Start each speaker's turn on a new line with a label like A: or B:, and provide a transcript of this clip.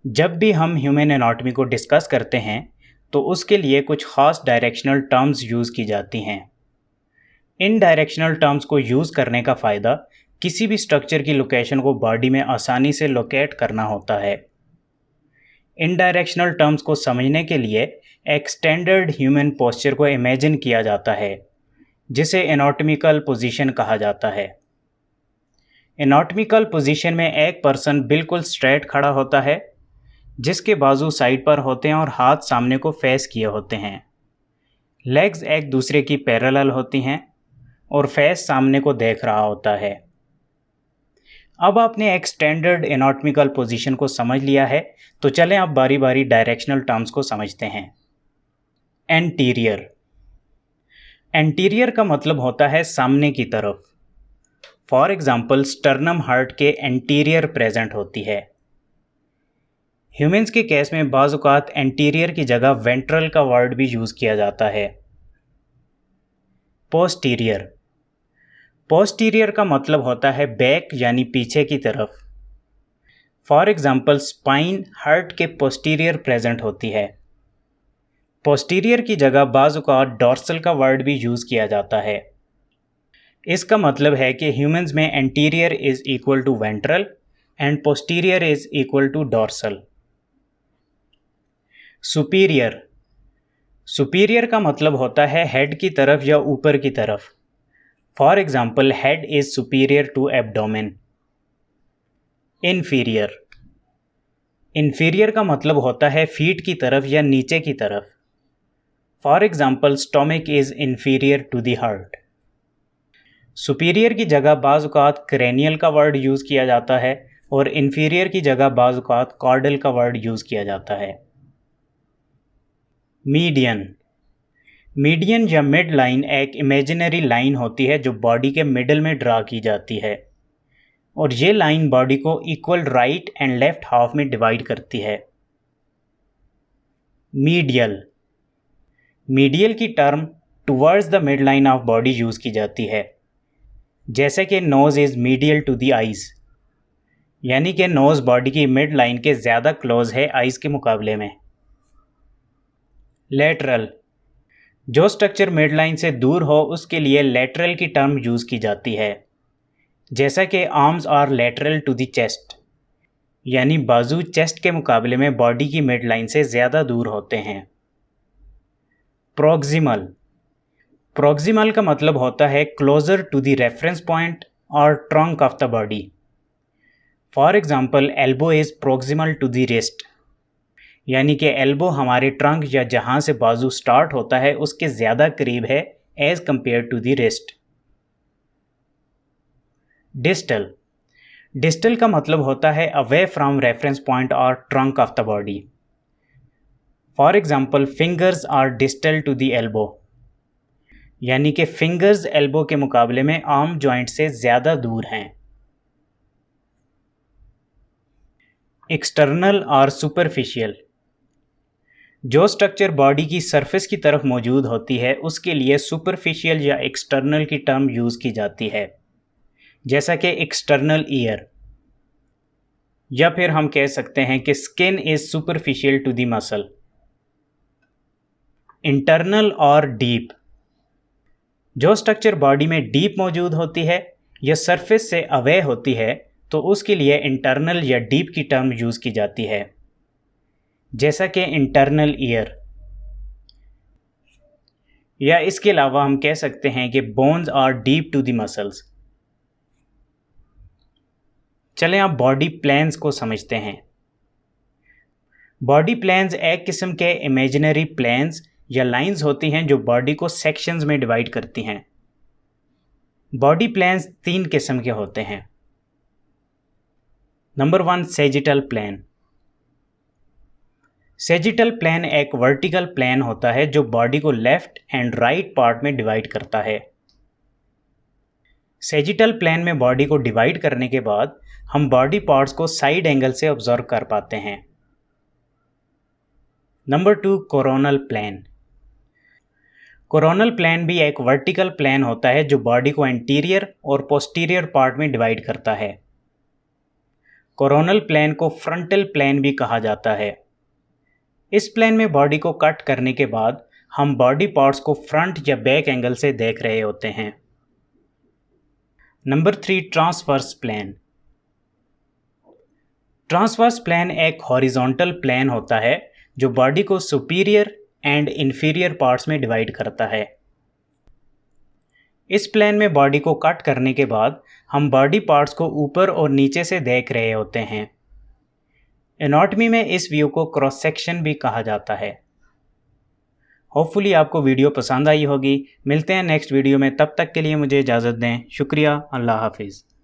A: जब भी हम ह्यूमन एनाटॉमी को डिस्कस करते हैं तो उसके लिए कुछ खास डायरेक्शनल टर्म्स यूज़ की जाती हैं। इन डायरेक्शनल टर्म्स को यूज़ करने का फ़ायदा किसी भी स्ट्रक्चर की लोकेशन को बॉडी में आसानी से लोकेट करना होता है। इन डायरेक्शनल टर्म्स को समझने के लिए एक स्टैंडर्ड ह्यूमन पोस्चर को इमेजिन किया जाता है जिसे एनाटॉमिकल पोजीशन कहा जाता है। एनाटॉमिकल पोजीशन में एक पर्सन बिल्कुल स्ट्रेट खड़ा होता है जिसके बाजू साइड पर होते हैं और हाथ सामने को फेस किए होते हैं। लेग्स एक दूसरे की पैरेलल होती हैं और फेस सामने को देख रहा होता है। अब आपने एक स्टैंडर्ड एनाटॉमिकल पोजीशन को समझ लिया है तो चलें अब बारी बारी डायरेक्शनल टर्म्स को समझते हैं। एंटीरियर। एंटीरियर का मतलब होता है सामने की तरफ। फॉर एग्जाम्पल स्टर्नम हार्ट के एंटीरियर प्रेजेंट होती है। ह्यूमंस के केस में बाज़ औक़ात एंटीरियर की जगह वेंट्रल का वर्ड भी यूज़ किया जाता है। पोस्टीरियर। पोस्टीरियर का मतलब होता है बैक यानी पीछे की तरफ। फॉर एग्जाम्पल स्पाइन हार्ट के पोस्टीरियर प्रेजेंट होती है। पोस्टीरियर की जगह बाज़ औक़ात डॉर्सल का वर्ड भी यूज़ किया जाता है। इसका मतलब है कि ह्यूमंस में anterior is equal to ventral and posterior is equal to dorsal. Superior. Superior का मतलब होता है हेड की तरफ या ऊपर की तरफ। For example head is superior to abdomen. Inferior. Inferior का मतलब होता है फीट की तरफ या नीचे की तरफ। For example stomach is inferior to the heart. Superior की जगह बाज़ औक़ात क्रेनियल का वर्ड यूज़ किया जाता है और इन्फीरियर की जगह बाज़ औक़ात कॉर्डल का वर्ड यूज़ किया जाता है। मीडियन। मीडियन या मिड लाइन एक इमेजिनरी लाइन होती है जो बॉडी के मिडल में ड्रा की जाती है और ये लाइन बॉडी को equal right and left half में डिवाइड करती है। मीडियल। मीडियल की term towards the mid line of body use की जाती है, जैसे कि nose is medial to the eyes, यानी कि नोज़ बॉडी की मिड लाइन के ज़्यादा क्लोज है आइज़ के मुकाबले में। लेटरल। जो स्ट्रक्चर मिड लाइन से दूर हो उसके लिए लेटरल की टर्म यूज़ की जाती है, जैसा कि arms are lateral to the chest, यानी बाजू चेस्ट के मुकाबले में बॉडी की मिड लाइन से ज़्यादा दूर होते हैं। प्रोक्सिमल। प्रोक्सिमल का मतलब होता है closer to the reference point और trunk of the body. For example elbow is proximal to the wrist, यानी कि एल्बो हमारे ट्रंक या जहाँ से बाजू स्टार्ट होता है उसके ज़्यादा करीब है as compare to the wrist. Distal. Distal का मतलब होता है अवे फ्रॉम रेफरेंस पॉइंट और trunk of the body. For example fingers are distal to the elbow, यानी कि फिंगर्स एल्बो के मुकाबले में आर्म जॉइंट से ज़्यादा दूर हैं। एक्सटर्नल और सुपरफिशियल। जो स्ट्रक्चर बॉडी की सरफेस की तरफ मौजूद होती है उसके लिए सुपरफिशियल या एक्सटर्नल की टर्म यूज़ की जाती है, जैसा कि एक्सटर्नल ईयर, या फिर हम कह सकते हैं कि skin is superficial to the muscle. Internal और डीप। जो स्ट्रक्चर बॉडी में डीप मौजूद होती है या सरफेस से अवे होती है तो उसके लिए इंटरनल या डीप की टर्म यूज़ की जाती है, जैसा कि इंटरनल ईयर, या इसके अलावा हम कह सकते हैं कि bones are deep to the muscles. चलें अब बॉडी प्लेन्स को समझते हैं। बॉडी प्लेन्स एक किस्म के इमेजिनरी प्लेन्स या लाइंस होती हैं जो बॉडी को सेक्शंस में डिवाइड करती हैं। बॉडी प्लेन्स 3 किस्म के होते हैं। Number 1 sagittal plane. Sagittal plane एक वर्टिकल प्लेन होता है जो बॉडी को लेफ्ट एंड राइट पार्ट में डिवाइड करता है। सेजिटल प्लेन में बॉडी को डिवाइड करने के बाद हम बॉडी पार्ट्स को साइड एंगल से ऑब्जर्व कर पाते हैं। Number 2 coronal plane. Coronal plane भी एक वर्टिकल प्लेन होता है जो बॉडी को एंटीरियर और पोस्टीरियर पार्ट में डिवाइड करता है। कोरोनल प्लेन को फ्रंटल प्लेन भी कहा जाता है। इस प्लेन में बॉडी को कट करने के बाद हम बॉडी पार्ट्स को फ्रंट या बैक एंगल से देख रहे होते हैं। Number 3, transverse plane. Transverse plane एक हॉरिजॉन्टल प्लेन होता है जो बॉडी को सुपीरियर एंड इंफीरियर पार्ट्स में डिवाइड करता है। इस प्लेन में बॉडी को कट करने के बाद हम बॉडी पार्ट्स को ऊपर और नीचे से देख रहे होते हैं। एनाटॉमी में इस व्यू को क्रॉस सेक्शन भी कहा जाता है। होपफुली आपको वीडियो पसंद आई होगी। मिलते हैं नेक्स्ट वीडियो में, तब तक के लिए मुझे इजाज़त दें। शुक्रिया। अल्लाह हाफिज़।